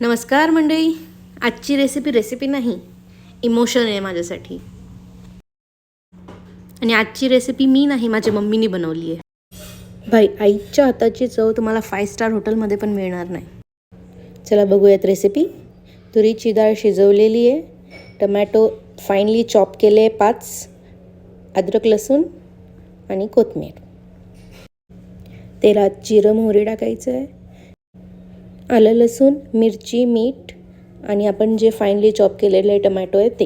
नमस्कार मंडळी. आजची रेसिपी नाही, इमोशन आहे माझ्यासाठी. आणि आजची रेसिपी मी नाही, माझ्या मम्मीने बनवली आहे. भाई, आईच्या हाताची चव तुम्हाला 5 स्टार हॉटेलमध्ये पण मिळणार नाही. चला बघूयात रेसिपी. तुरीची डाळ शिजवलेली आहे, टमॅटो फाईनली चॉप केले 5, अद्रक लसूण आणि कोथिंबीर. तेलात जिरं मोहरी टाकायचं आहे, आलं लसूण मिरची मीठ आणि आपण जे फाईनली चॉप केलेले टमॅटो आहे ते.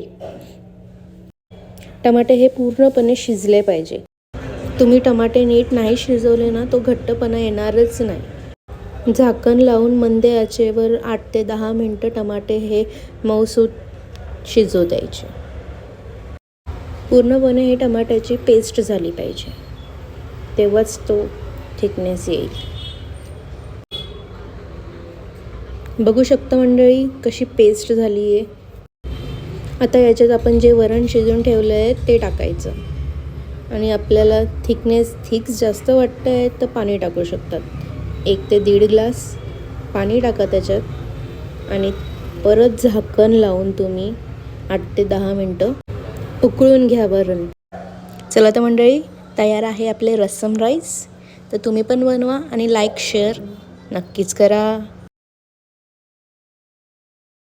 टमाटे हे पूर्णपणे शिजले पाहिजे. तुम्ही टमाटे नीट नाही शिजवले ना, तो घट्टपणा येणारच नाही. झाकण लावून मंद आचेवर 8 ते 10 मिनटं टमाटे हे मऊसूत शिजवू द्यायचे. पूर्णपणे हे टमाट्याची पेस्ट झाली पाहिजे, तेव्हाच तो थिकनेस येईल. बघू शकता मंडळी कशी पेस्ट झाली आहे. आता याच्यात आपण जे वरण शिजवून ठेवलं आहे ते टाकायचं. आणि आपल्याला थिक जास्त वाटतं आहे तर पाणी टाकू शकतात. 1 ते 1.5 ग्लास पाणी टाका त्याच्यात आणि परत झाकण लावून तुम्ही 8 ते 10 मिनटं उकळून घ्या वरण. चला तर मंडळी, तयार आहे आपले रस्सम राईस. तर तुम्ही पण बनवा आणि लाईक शेअर नक्कीच करा.